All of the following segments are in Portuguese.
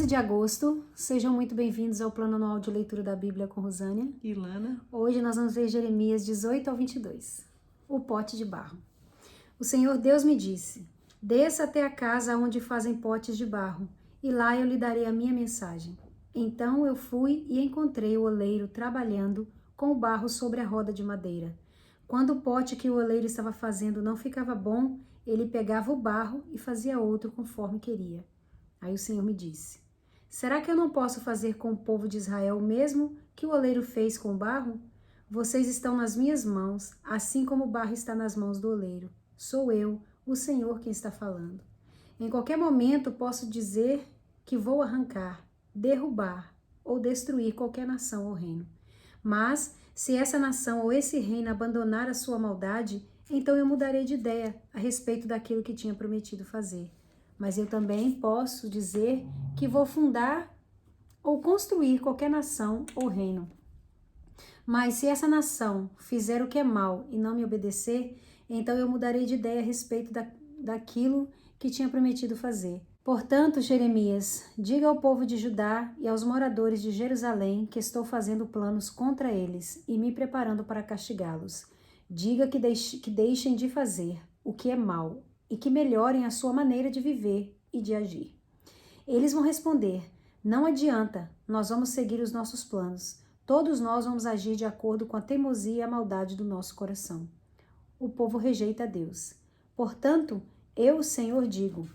de agosto, sejam muito bem-vindos ao Plano Anual de Leitura da Bíblia com Rosânia e Lana. Hoje nós vamos ler Jeremias 18 ao 22, o pote de barro. O Senhor Deus me disse, desça até a casa onde fazem potes de barro, e lá eu lhe darei a minha mensagem. Então eu fui e encontrei o oleiro trabalhando com o barro sobre a roda de madeira. Quando o pote que o oleiro estava fazendo não ficava bom, ele pegava o barro e fazia outro conforme queria. Aí o Senhor me disse, será que eu não posso fazer com o povo de Israel o mesmo que o oleiro fez com o barro? Vocês estão nas minhas mãos, assim como o barro está nas mãos do oleiro. Sou eu, o Senhor, quem está falando. Em qualquer momento posso dizer que vou arrancar, derrubar ou destruir qualquer nação ou reino. Mas, se essa nação ou esse reino abandonar a sua maldade, então eu mudarei de ideia a respeito daquilo que tinha prometido fazer. Mas eu também posso dizer que vou fundar ou construir qualquer nação ou reino. Mas se essa nação fizer o que é mal e não me obedecer, então eu mudarei de ideia a respeito daquilo que tinha prometido fazer. Portanto, Jeremias, diga ao povo de Judá e aos moradores de Jerusalém que estou fazendo planos contra eles e me preparando para castigá-los. Diga que deixem de fazer o que é mal e que melhorem a sua maneira de viver e de agir. Eles vão responder, não adianta, nós vamos seguir os nossos planos. Todos nós vamos agir de acordo com a teimosia e a maldade do nosso coração. O povo rejeita a Deus. Portanto, eu, o Senhor, digo,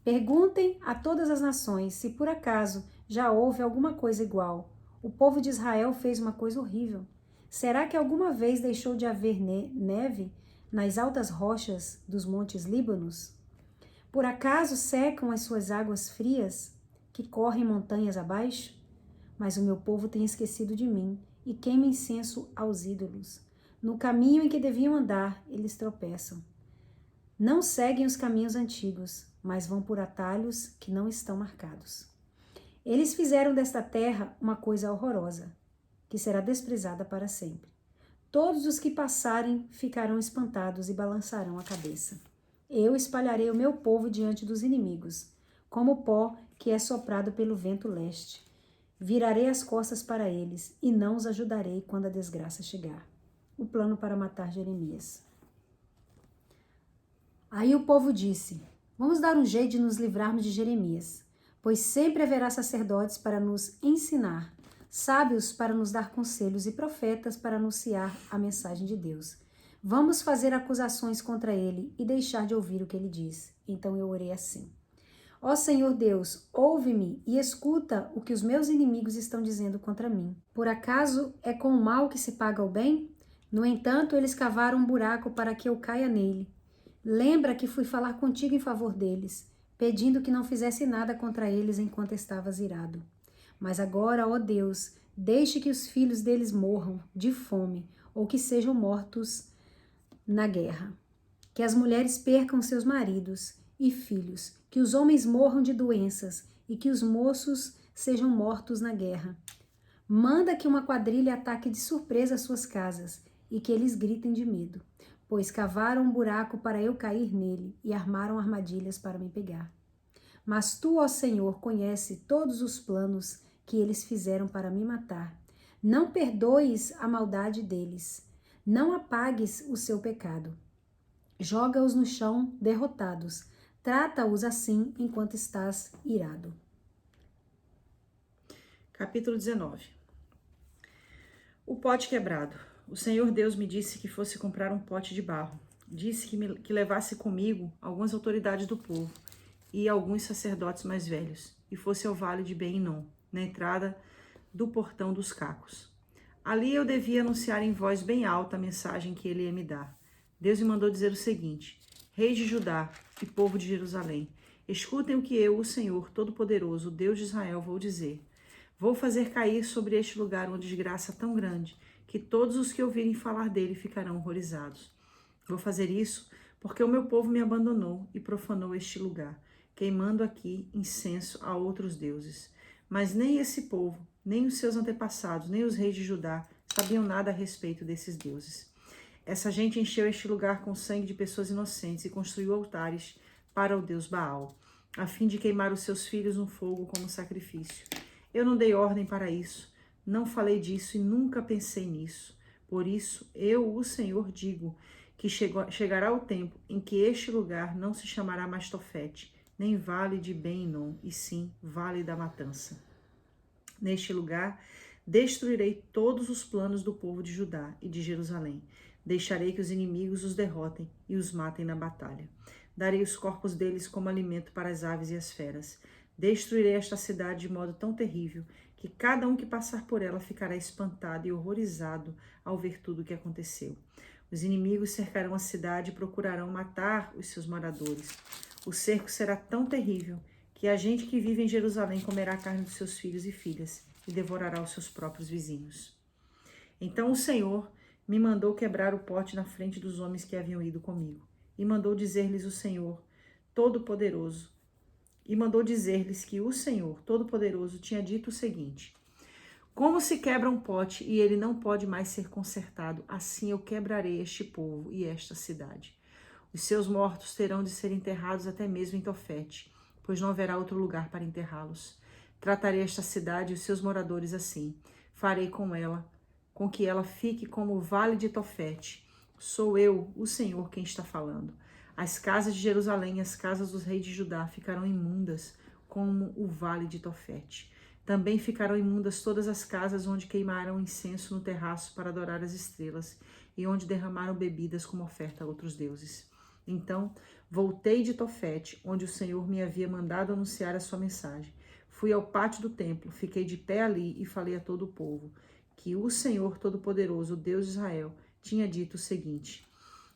perguntem a todas as nações se por acaso já houve alguma coisa igual. O povo de Israel fez uma coisa horrível. Será que alguma vez deixou de haver neve nas altas rochas dos montes Líbanos? Por acaso secam as suas águas frias, que correm montanhas abaixo? Mas o meu povo tem esquecido de mim e queima incenso aos ídolos. No caminho em que deviam andar, eles tropeçam. Não seguem os caminhos antigos, mas vão por atalhos que não estão marcados. Eles fizeram desta terra uma coisa horrorosa, que será desprezada para sempre. Todos os que passarem ficarão espantados e balançarão a cabeça. Eu espalharei o meu povo diante dos inimigos, como pó que é soprado pelo vento leste. Virarei as costas para eles e não os ajudarei quando a desgraça chegar. O plano para matar Jeremias. Aí o povo disse, vamos dar um jeito de nos livrarmos de Jeremias, pois sempre haverá sacerdotes para nos ensinar, sábios para nos dar conselhos e profetas para anunciar a mensagem de Deus. Vamos fazer acusações contra ele e deixar de ouvir o que ele diz. Então eu orei assim. Ó Senhor Deus, ouve-me e escuta o que os meus inimigos estão dizendo contra mim. Por acaso é com o mal que se paga o bem? No entanto, eles cavaram um buraco para que eu caia nele. Lembra que fui falar contigo em favor deles, pedindo que não fizesse nada contra eles enquanto estavas irado. Mas agora, ó Deus, deixe que os filhos deles morram de fome ou que sejam mortos na guerra. Que as mulheres percam seus maridos e filhos, que os homens morram de doenças e que os moços sejam mortos na guerra. Manda que uma quadrilha ataque de surpresa as suas casas e que eles gritem de medo, pois cavaram um buraco para eu cair nele e armaram armadilhas para me pegar. Mas tu, ó Senhor, conhece todos os planos que eles fizeram para me matar. Não perdoes a maldade deles, não apagues o seu pecado. Joga-os no chão derrotados. Trata-os assim enquanto estás irado. Capítulo 19. O pote quebrado. O Senhor Deus me disse que fosse comprar um pote de barro. Disse que levasse comigo algumas autoridades do povo e alguns sacerdotes mais velhos, e fosse ao vale de Ben-Hinom, na entrada do portão dos cacos. Ali eu devia anunciar em voz bem alta a mensagem que ele ia me dar. Deus me mandou dizer o seguinte: Reis de Judá e povo de Jerusalém, escutem o que eu, o Senhor Todo-Poderoso, o Deus de Israel, vou dizer. Vou fazer cair sobre este lugar uma desgraça tão grande que todos os que ouvirem falar dele ficarão horrorizados. Vou fazer isso porque o meu povo me abandonou e profanou este lugar, queimando aqui incenso a outros deuses. Mas nem esse povo, nem os seus antepassados, nem os reis de Judá sabiam nada a respeito desses deuses. Essa gente encheu este lugar com sangue de pessoas inocentes e construiu altares para o deus Baal. a fim de queimar os seus filhos no fogo como sacrifício. Eu não dei ordem para isso, não falei disso e nunca pensei nisso. Por isso, eu, o Senhor, digo que chegará o tempo em que este lugar não se chamará mais Tofete, nem Vale de Ben-Hinom, e sim Vale da Matança. Neste lugar, destruirei todos os planos do povo de Judá e de Jerusalém. Deixarei que os inimigos os derrotem e os matem na batalha. Darei os corpos deles como alimento para as aves e as feras. Destruirei esta cidade de modo tão terrível que cada um que passar por ela ficará espantado e horrorizado ao ver tudo o que aconteceu. Os inimigos cercarão a cidade e procurarão matar os seus moradores. O cerco será tão terrível que a gente que vive em Jerusalém comerá a carne dos seus filhos e filhas e devorará os seus próprios vizinhos. Então o Senhor me mandou quebrar o pote na frente dos homens que haviam ido comigo, e mandou dizer-lhes o Senhor Todo-Poderoso, que o Senhor Todo-Poderoso tinha dito o seguinte: como se quebra um pote e ele não pode mais ser consertado, assim eu quebrarei este povo e esta cidade. Os seus mortos terão de ser enterrados até mesmo em Tofete, pois não haverá outro lugar para enterrá-los. Tratarei esta cidade e os seus moradores assim. Farei com que ela fique como o vale de Tofete. Sou eu, o Senhor, quem está falando. As casas de Jerusalém e as casas dos reis de Judá ficarão imundas, como o vale de Tofete. Também ficarão imundas todas as casas onde queimaram incenso no terraço para adorar as estrelas e onde derramaram bebidas como oferta a outros deuses. Então, voltei de Tofete, onde o Senhor me havia mandado anunciar a sua mensagem. Fui ao pátio do templo, fiquei de pé ali e falei a todo o povo que o Senhor Todo-Poderoso, o Deus de Israel, tinha dito o seguinte: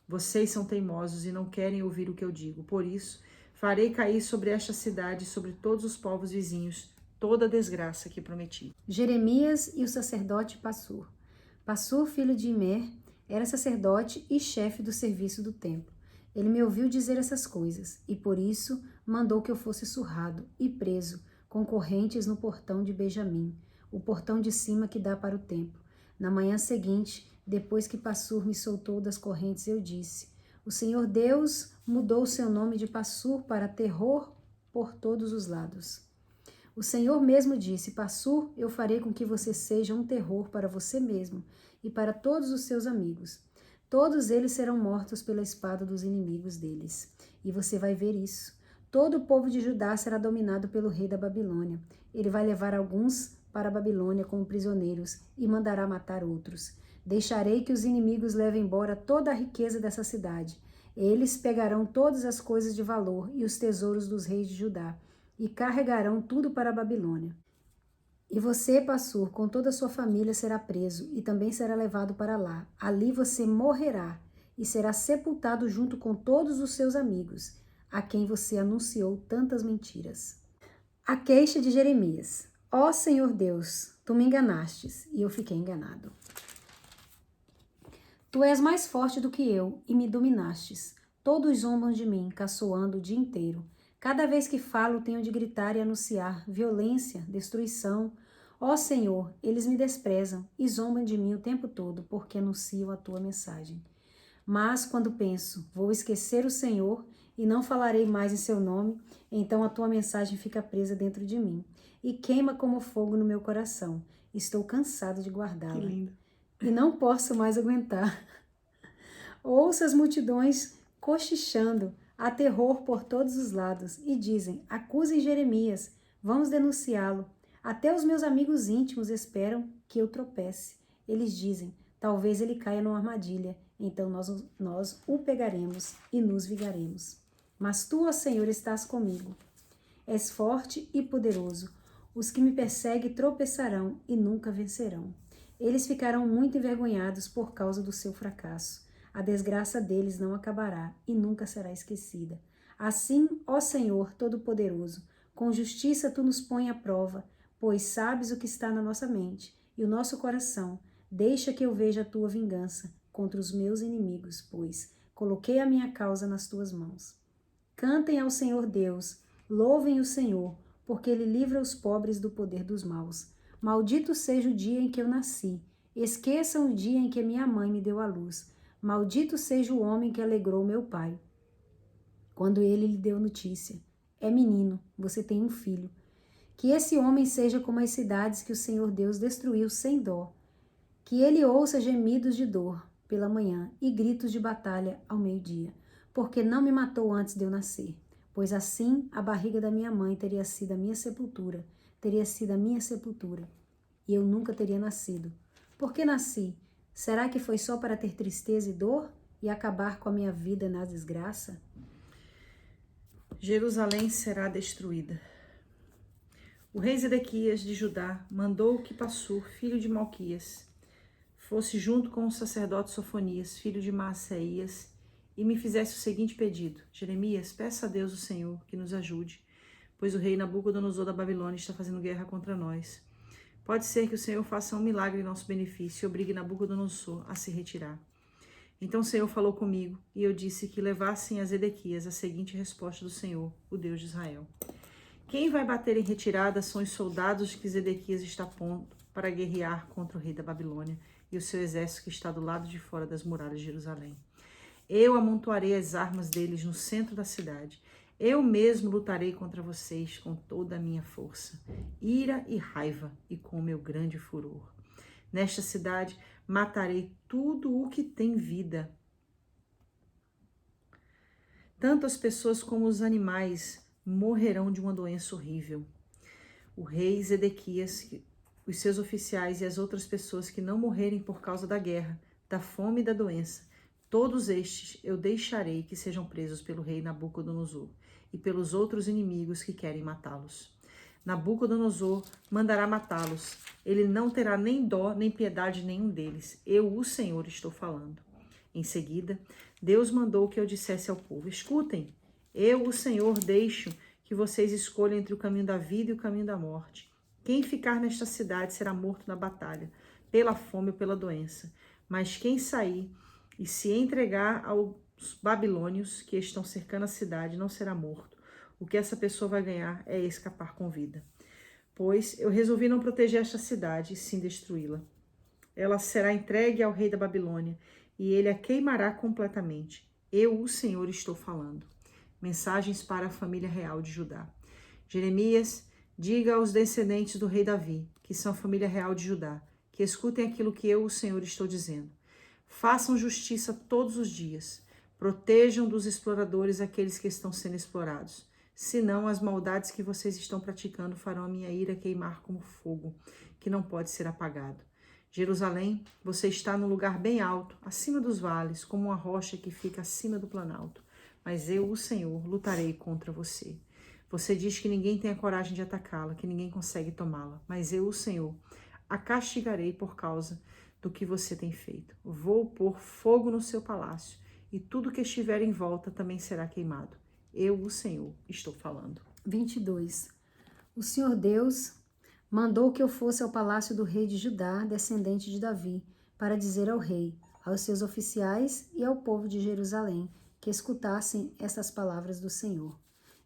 vocês são teimosos e não querem ouvir o que eu digo. Por isso, farei cair sobre esta cidade e sobre todos os povos vizinhos toda a desgraça que prometi. Jeremias e o sacerdote Passur. Passur, filho de Imer, era sacerdote e chefe do serviço do templo. Ele me ouviu dizer essas coisas, e por isso mandou que eu fosse surrado e preso, com correntes no portão de Benjamim, o portão de cima que dá para o templo. Na manhã seguinte, depois que Passur me soltou das correntes, eu disse: o Senhor Deus mudou seu nome de Passur para terror por todos os lados. O Senhor mesmo disse: Passur, eu farei com que você seja um terror para você mesmo e para todos os seus amigos. Todos eles serão mortos pela espada dos inimigos deles. E você vai ver isso. Todo o povo de Judá será dominado pelo rei da Babilônia. Ele vai levar alguns para a Babilônia como prisioneiros e mandará matar outros. Deixarei que os inimigos levem embora toda a riqueza dessa cidade. Eles pegarão todas as coisas de valor e os tesouros dos reis de Judá e carregarão tudo para a Babilônia. E você, Passur, com toda a sua família será preso e também será levado para lá. Ali você morrerá e será sepultado junto com todos os seus amigos, a quem você anunciou tantas mentiras. A queixa de Jeremias. Ó Senhor Deus, tu me enganastes e eu fiquei enganado. Tu és mais forte do que eu e me dominastes. Todos zombam de mim, caçoando o dia inteiro. Cada vez que falo, tenho de gritar e anunciar violência, destruição. Ó Senhor, eles me desprezam e zombam de mim o tempo todo, porque anuncio a tua mensagem. Mas quando penso, vou esquecer o Senhor e não falarei mais em seu nome, então a tua mensagem fica presa dentro de mim e queima como fogo no meu coração. Estou cansado de guardá-la. Que lindo. E não posso mais aguentar. Ouço as multidões cochichando, há terror por todos os lados, e dizem: acusem Jeremias, vamos denunciá-lo. Até os meus amigos íntimos esperam que eu tropece. Eles dizem: talvez ele caia numa armadilha, então nós o pegaremos e nos vingaremos. Mas tu, ó Senhor, estás comigo. És forte e poderoso. Os que me perseguem tropeçarão e nunca vencerão. Eles ficarão muito envergonhados por causa do seu fracasso. A desgraça deles não acabará e nunca será esquecida. Assim, ó Senhor Todo-Poderoso, com justiça tu nos põe à prova, pois sabes o que está na nossa mente e o nosso coração. Deixa que eu veja a tua vingança contra os meus inimigos, pois coloquei a minha causa nas tuas mãos. Cantem ao Senhor Deus, louvem o Senhor, porque ele livra os pobres do poder dos maus. Maldito seja o dia em que eu nasci. Esqueçam o dia em que minha mãe me deu à luz. Maldito seja o homem que alegrou meu pai, quando ele lhe deu notícia. é menino, você tem um filho. Que esse homem seja como as cidades que o Senhor Deus destruiu sem dó. Que ele ouça gemidos de dor pela manhã e gritos de batalha ao meio-dia, porque não me matou antes de eu nascer. Pois assim a barriga da minha mãe teria sido a minha sepultura, e eu nunca teria nascido. Por que nasci? Será que foi só para ter tristeza e dor e acabar com a minha vida na desgraça? Jerusalém será destruída. O rei Zedequias de Judá mandou que Passur, filho de Malquias, fosse junto com o sacerdote Sofonias, filho de Maaseias, e me fizesse o seguinte pedido: Jeremias, peça a Deus o Senhor que nos ajude, pois o rei Nabucodonosor da Babilônia está fazendo guerra contra nós. Pode ser que o Senhor faça um milagre em nosso benefício e obrigue Nabucodonosor a se retirar. Então o Senhor falou comigo, e eu disse que levassem a Zedequias a seguinte resposta do Senhor, o Deus de Israel: quem vai bater em retirada são os soldados que Zedequias está pondo para guerrear contra o rei da Babilônia e o seu exército que está do lado de fora das muralhas de Jerusalém. Eu amontoarei as armas deles no centro da cidade. Eu mesmo lutarei contra vocês com toda a minha força, ira e raiva e com o meu grande furor. Nesta cidade matarei tudo o que tem vida. Tanto as pessoas como os animais morrerão de uma doença horrível. O rei Zedequias, os seus oficiais e as outras pessoas que não morrerem por causa da guerra, da fome e da doença, todos estes eu deixarei que sejam presos pelo rei Nabucodonosor e pelos outros inimigos que querem matá-los. Nabucodonosor mandará matá-los. Ele não terá nem dó nem piedade de nenhum deles. Eu, o Senhor, estou falando. Em seguida, Deus mandou que eu dissesse ao povo: escutem, eu, o Senhor, deixo que vocês escolham entre o caminho da vida e o caminho da morte. Quem ficar nesta cidade será morto na batalha, pela fome ou pela doença. Mas quem sair e se entregar aos babilônios que estão cercando a cidade não será morto. O que essa pessoa vai ganhar é escapar com vida. Pois eu resolvi não proteger esta cidade, e sim destruí-la. Ela será entregue ao rei da Babilônia, e ele a queimará completamente. Eu, o Senhor, estou falando. Mensagens para a família real de Judá. Jeremias, diga aos descendentes do rei Davi, que são a família real de Judá, que escutem aquilo que eu, o Senhor, estou dizendo. Façam justiça todos os dias. Protejam dos exploradores aqueles que estão sendo explorados. Senão, as maldades que vocês estão praticando farão a minha ira queimar como fogo, que não pode ser apagado. Jerusalém, você está num lugar bem alto, acima dos vales, como uma rocha que fica acima do planalto. Mas eu, o Senhor, lutarei contra você. Você diz que ninguém tem a coragem de atacá-la, que ninguém consegue tomá-la. Mas eu, o Senhor, a castigarei por causa do que você tem feito. Vou pôr fogo no seu palácio, e tudo que estiver em volta também será queimado. Eu, o Senhor, estou falando. 22. O Senhor Deus mandou que eu fosse ao palácio do rei de Judá, descendente de Davi, para dizer ao rei, aos seus oficiais e ao povo de Jerusalém que escutassem estas palavras do Senhor.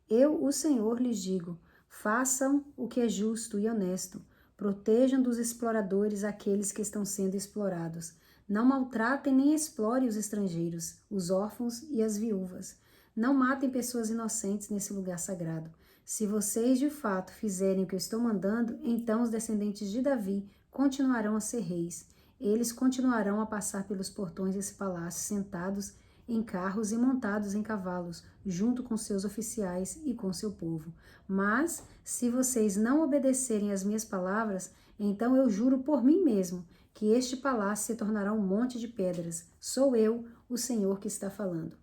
Eu, o Senhor, lhes digo: façam o que é justo e honesto, protejam dos exploradores aqueles que estão sendo explorados. Não maltratem nem explorem os estrangeiros, os órfãos e as viúvas. Não matem pessoas inocentes nesse lugar sagrado. Se vocês de fato fizerem o que eu estou mandando, então os descendentes de Davi continuarão a ser reis. Eles continuarão a passar pelos portões desse palácio sentados em carros e montados em cavalos, junto com seus oficiais e com seu povo. Mas, se vocês não obedecerem às minhas palavras, então eu juro por mim mesmo que este palácio se tornará um monte de pedras. Sou eu, o Senhor, que está falando.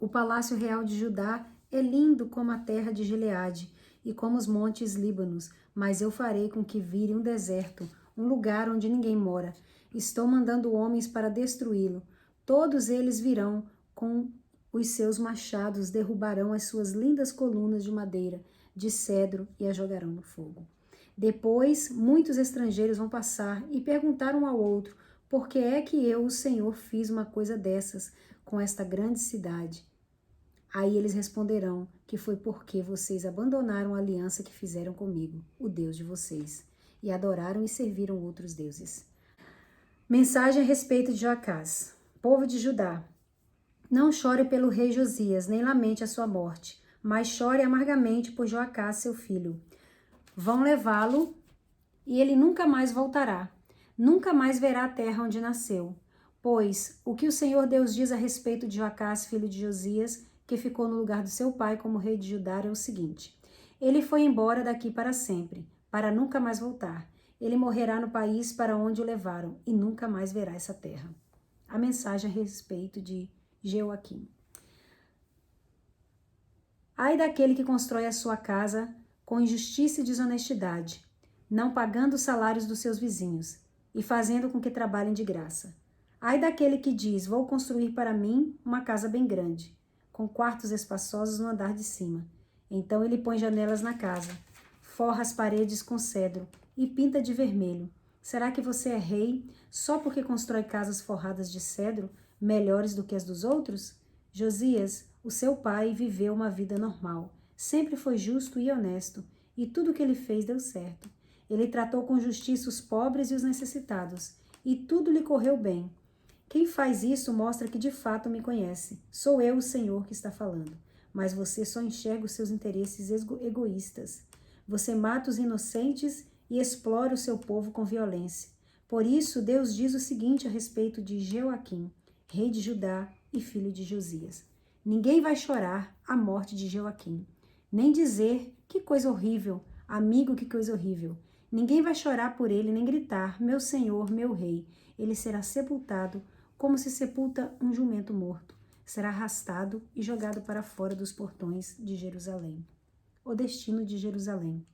O palácio real de Judá é lindo como a terra de Gileade e como os montes Líbanos, mas eu farei com que vire um deserto, um lugar onde ninguém mora. Estou mandando homens para destruí-lo. Todos eles virão com os seus machados, derrubarão as suas lindas colunas de madeira, de cedro e as jogarão no fogo. Depois, muitos estrangeiros vão passar e perguntar um ao outro: por que é que eu, o Senhor, fiz uma coisa dessas com esta grande cidade? Aí eles responderão que foi porque vocês abandonaram a aliança que fizeram comigo, o Deus de vocês, e adoraram e serviram outros deuses. Mensagem a respeito de Joacás. Povo de Judá, não chore pelo rei Josias, nem lamente a sua morte, mas chore amargamente por Joacás, seu filho. Vão levá-lo e ele nunca mais voltará. Nunca mais verá a terra onde nasceu. Pois o que o Senhor Deus diz a respeito de Joacás, filho de Josias, que ficou no lugar do seu pai como rei de Judá, é o seguinte: ele foi embora daqui para sempre, para nunca mais voltar. Ele morrerá no país para onde o levaram e nunca mais verá essa terra. A mensagem a respeito de Jeoaquim. Ai daquele que constrói a sua casa com injustiça e desonestidade, não pagando os salários dos seus vizinhos e fazendo com que trabalhem de graça. Ai daquele que diz: vou construir para mim uma casa bem grande, com quartos espaçosos no andar de cima. Então ele põe janelas na casa, forra as paredes com cedro e pinta de vermelho. Será que você é rei só porque constrói casas forradas de cedro, melhores do que as dos outros? Josias, o seu pai, viveu uma vida normal. Sempre foi justo e honesto, e tudo o que ele fez deu certo. Ele tratou com justiça os pobres e os necessitados, e tudo lhe correu bem. Quem faz isso mostra que de fato me conhece. Sou eu, o Senhor, que está falando. Mas você só enxerga os seus interesses egoístas. Você mata os inocentes e explora o seu povo com violência. Por isso, Deus diz o seguinte a respeito de Jeoaquim, rei de Judá e filho de Josias. Ninguém vai chorar a morte de Jeoaquim, nem dizer: que coisa horrível, amigo, que coisa horrível. Ninguém vai chorar por ele, nem gritar: meu senhor, meu rei. Ele será sepultado como se sepulta um jumento morto. Será arrastado e jogado para fora dos portões de Jerusalém. O destino de Jerusalém.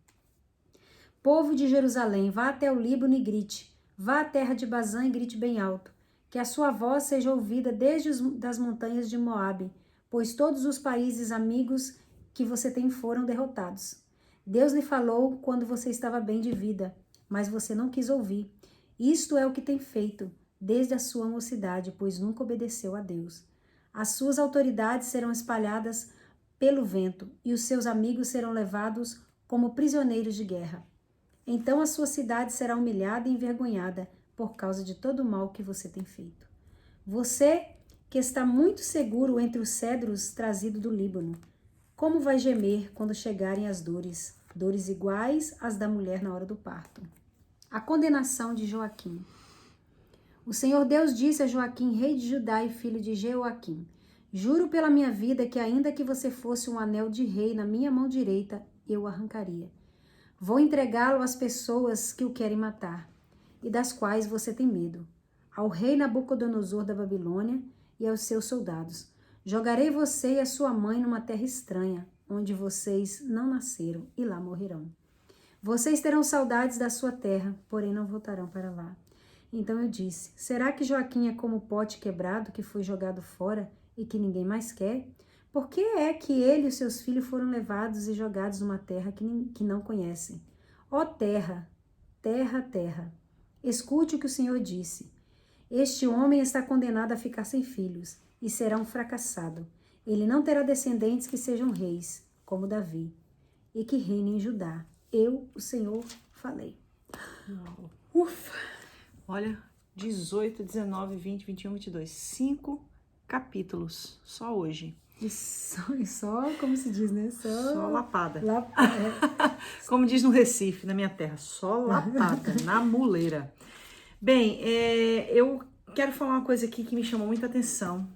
Povo de Jerusalém, vá até o Líbano e grite. Vá à terra de Bazã e grite bem alto. Que a sua voz seja ouvida desde das montanhas de Moabe, pois todos os países amigos que você tem foram derrotados. Deus lhe falou quando você estava bem de vida, mas você não quis ouvir. Isto é o que tem feito desde a sua mocidade, pois nunca obedeceu a Deus. As suas autoridades serão espalhadas pelo vento, e os seus amigos serão levados como prisioneiros de guerra. Então a sua cidade será humilhada e envergonhada por causa de todo o mal que você tem feito. Você, que está muito seguro entre os cedros trazidos do Líbano, como vai gemer quando chegarem as dores, dores iguais às da mulher na hora do parto. A condenação de Joaquim. O Senhor Deus disse a Joaquim, rei de Judá e filho de Jeoaquim: juro pela minha vida que ainda que você fosse um anel de rei na minha mão direita, eu o arrancaria. Vou entregá-lo às pessoas que o querem matar, e das quais você tem medo, ao rei Nabucodonosor da Babilônia e aos seus soldados. Jogarei você e a sua mãe numa terra estranha, onde vocês não nasceram, e lá morrerão. Vocês terão saudades da sua terra, porém não voltarão para lá. Então eu disse: será que Joaquim é como o pote quebrado que foi jogado fora e que ninguém mais quer? Por que é que ele e os seus filhos foram levados e jogados numa terra que não conhecem? Ó terra, terra, terra, escute o que o Senhor disse. Este homem está condenado a ficar sem filhos e será um fracassado. Ele não terá descendentes que sejam reis, como Davi, e que reinem em Judá. Eu, o Senhor, falei. Ufa! Olha, 18, 19, 20, 21, 22. 5 capítulos, só hoje. E só, como se diz, né? Só lapada. É. Como diz no Recife, na minha terra, só lapada, na muleira. Bem, eu quero falar uma coisa aqui que me chamou muita atenção,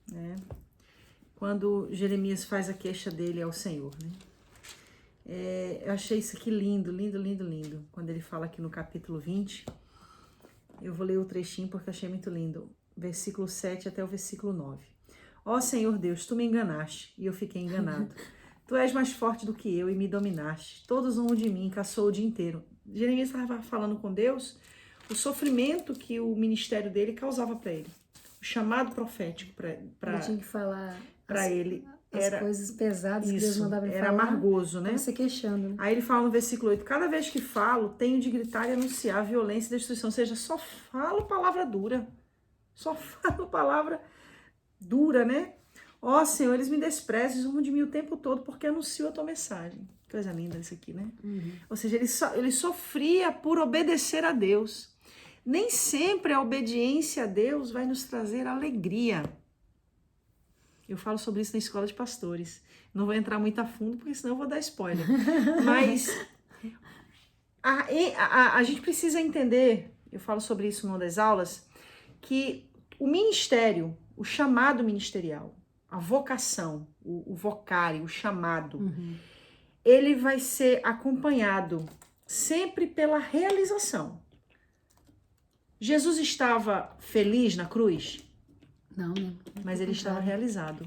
né? Quando Jeremias faz a queixa dele ao Senhor, né? Eu achei isso aqui lindo, lindo, lindo, lindo. Quando ele fala aqui no capítulo 20, eu vou ler o trechinho porque eu achei muito lindo. Versículo 7 até o versículo 9. Ó Senhor Deus, tu me enganaste e eu fiquei enganado. Tu és mais forte do que eu e me dominaste. Todos zombam de mim, caçou o dia inteiro. Jeremias estava falando com Deus o sofrimento que o ministério dele causava para ele. O chamado profético para tinha que falar para ele. Era as coisas pesadas que Deus mandava ele era falar. Era amargoso, né? Se queixando. Né? Aí ele fala no versículo 8, cada vez que falo, tenho de gritar e anunciar violência e destruição. Ou seja, só falo palavra dura. Só falo palavra dura, né? Ó Senhor, eles me desprezam, zombam de mim o tempo todo porque anuncio a tua mensagem. Coisa linda isso aqui, né? Uhum. Ou seja, ele sofria por obedecer a Deus. Nem sempre a obediência a Deus vai nos trazer alegria. Eu falo sobre isso na escola de pastores. Não vou entrar muito a fundo, porque senão eu vou dar spoiler. Mas a gente precisa entender, eu falo sobre isso numa das aulas, que o ministério, o chamado ministerial, a vocação, o vocário, o chamado, ele vai ser acompanhado sempre pela realização. Jesus estava feliz na cruz? Não, né? Mas ele estava realizado.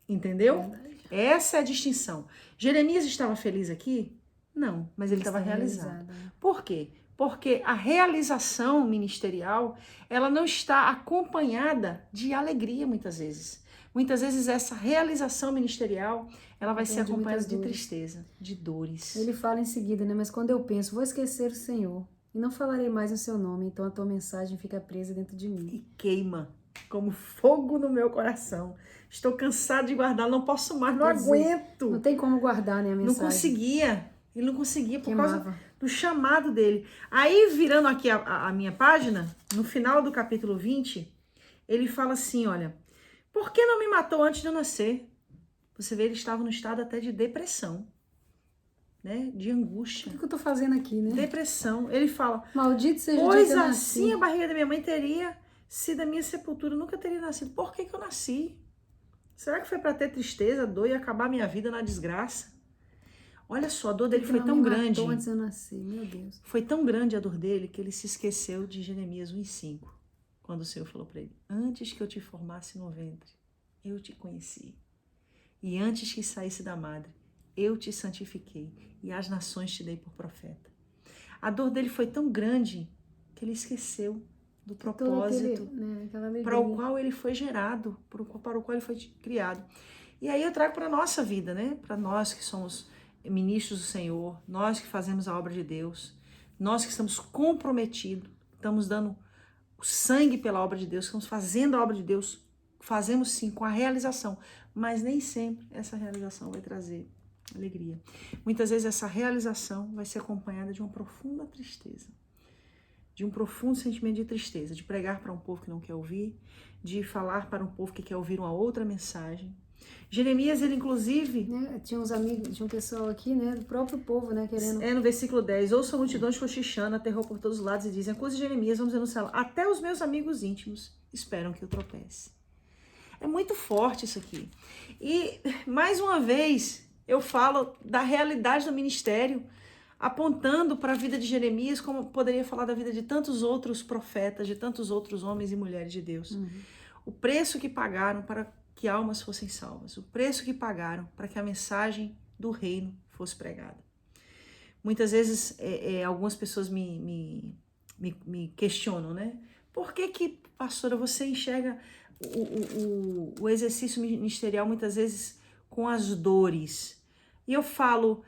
Entendeu? Essa é a distinção. Jeremias estava feliz aqui? Não, mas ele estava realizado. Por quê? Porque a realização ministerial, ela não está acompanhada de alegria muitas vezes. Muitas vezes essa realização ministerial, ela vai ser acompanhada de tristeza, de dores. Ele fala em seguida, né? Mas quando eu penso, vou esquecer o Senhor e não falarei mais o seu nome, então a tua mensagem fica presa dentro de mim. E queima como fogo no meu coração. Estou cansado de guardar, não posso mais, não aguento. Não tem como guardar, né, a mensagem. Não conseguia. Ele não conseguia por causa do chamado dele. Aí, virando aqui a minha página, no final do capítulo 20, ele fala assim, olha, por que não me matou antes de eu nascer? Você vê, ele estava no estado até de depressão, né? De angústia. O que eu tô fazendo aqui, né? Depressão. Ele fala, maldito seja o dia pois que eu assim nasci. a barriga da minha mãe teria sido a minha sepultura, eu nunca teria nascido. Por que eu nasci? Será que foi para ter tristeza, dor e acabar minha vida na desgraça? Olha só, a dor dele foi tão grande. Antes eu nasci, meu Deus. Foi tão grande a dor dele que ele se esqueceu de Jeremias 1:5, quando o Senhor falou para ele: antes que eu te formasse no ventre, eu te conheci. E antes que saísse da madre, eu te santifiquei e às nações te dei por profeta. A dor dele foi tão grande que ele esqueceu do propósito para o qual ele foi gerado, para o qual ele foi criado. E aí eu trago para a nossa vida, né? Para nós que somos ministros do Senhor, nós que fazemos a obra de Deus, nós que estamos comprometidos, estamos dando o sangue pela obra de Deus, estamos fazendo a obra de Deus, fazemos sim com a realização, mas nem sempre essa realização vai trazer alegria. Muitas vezes essa realização vai ser acompanhada de uma profunda tristeza, de um profundo sentimento de tristeza, de pregar para um povo que não quer ouvir, de falar para um povo que quer ouvir uma outra mensagem. Jeremias, ele inclusive... tinha uns amigos, tinha um pessoal aqui, né, do próprio povo, né, querendo... no versículo 10, ouça a multidão de cochichando, aterrou por todos os lados e dizem, acuse Jeremias, vamos denunciá-lo. Até os meus amigos íntimos esperam que eu tropece. É muito forte isso aqui. E, mais uma vez, eu falo da realidade do ministério, apontando para a vida de Jeremias, como poderia falar da vida de tantos outros profetas, de tantos outros homens e mulheres de Deus. O preço que pagaram para que almas fossem salvas, o preço que pagaram para que a mensagem do reino fosse pregada. Muitas vezes, algumas pessoas me questionam, né? Por que, pastora, você enxerga o exercício ministerial muitas vezes com as dores? E eu falo,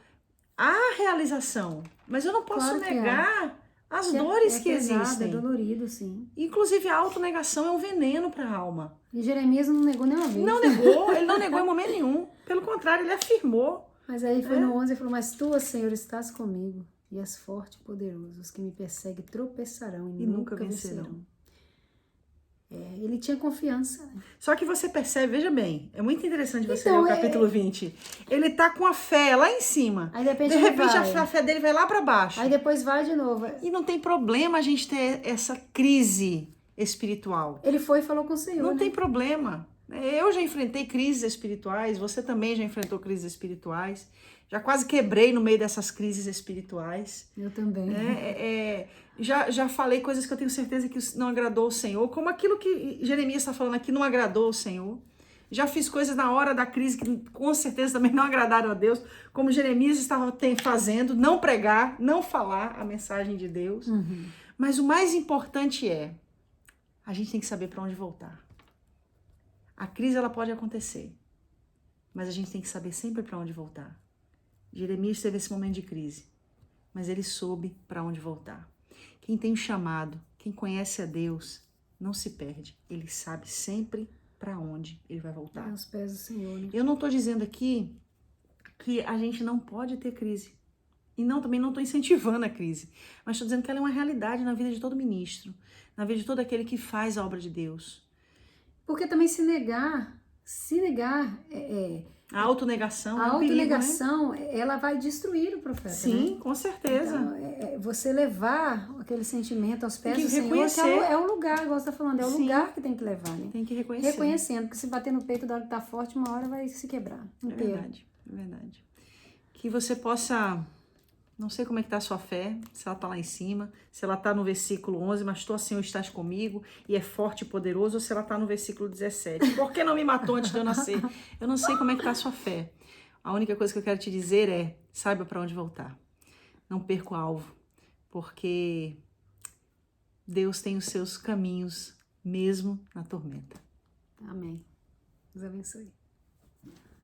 há realização, mas eu não posso negar as dores que existem. É dolorido, sim. Inclusive, a autonegação é um veneno para a alma. E Jeremias não negou nenhuma vez. Não negou, ele não negou em momento nenhum. Pelo contrário, ele afirmou. Mas aí foi no 11 e falou, mas tu, Senhor, estás comigo, e és forte e poderoso. Os que me perseguem tropeçarão e nunca vencerão. Ele tinha confiança. Né? Só que você percebe, veja bem, é muito interessante você ler o capítulo 20. Ele tá com a fé lá em cima. Aí, de repente a fé dele vai lá para baixo. Aí depois vai de novo. E não tem problema a gente ter essa crise espiritual. Ele foi e falou com o Senhor. Não tem problema. Eu já enfrentei crises espirituais, você também já enfrentou crises espirituais. Já quase quebrei no meio dessas crises espirituais. Eu também. Já falei coisas que eu tenho certeza que não agradou ao Senhor, como aquilo que Jeremias está falando aqui não agradou ao Senhor. Já fiz coisas na hora da crise que com certeza também não agradaram a Deus, como Jeremias estava fazendo, não pregar, não falar a mensagem de Deus. Mas o mais importante a gente tem que saber para onde voltar. A crise ela pode acontecer, mas a gente tem que saber sempre para onde voltar. Jeremias teve esse momento de crise, mas ele soube para onde voltar. Quem tem um chamado, quem conhece a Deus, não se perde. Ele sabe sempre para onde ele vai voltar. Aos pés do Senhor, né? Eu não estou dizendo aqui que a gente não pode ter crise. E também não estou incentivando a crise. Mas estou dizendo que ela é uma realidade na vida de todo ministro, na vida de todo aquele que faz a obra de Deus. Porque também se negar Se negar, A autonegação a é um perigo, né? autonegação, ela vai destruir o profeta, né? Sim, com certeza. Então, você levar aquele sentimento aos pés Tem do que Senhor, que reconhecer. é o lugar, igual você está falando, é o Sim. lugar que tem que levar, né? Tem que reconhecer. Reconhecendo, porque se bater no peito da hora que tá forte, uma hora vai se quebrar É inteiro. verdade, é verdade. Que você possa, não sei como é que tá a sua fé, se ela tá lá em cima, se ela tá no versículo 11, mas tu, Senhor, estás comigo e é forte e poderoso, ou se ela tá no versículo 17. Por que não me matou antes de eu nascer? Eu não sei como é que tá a sua fé. A única coisa que eu quero te dizer é, saiba para onde voltar. Não perca o alvo, porque Deus tem os seus caminhos mesmo na tormenta. Amém. Deus abençoe.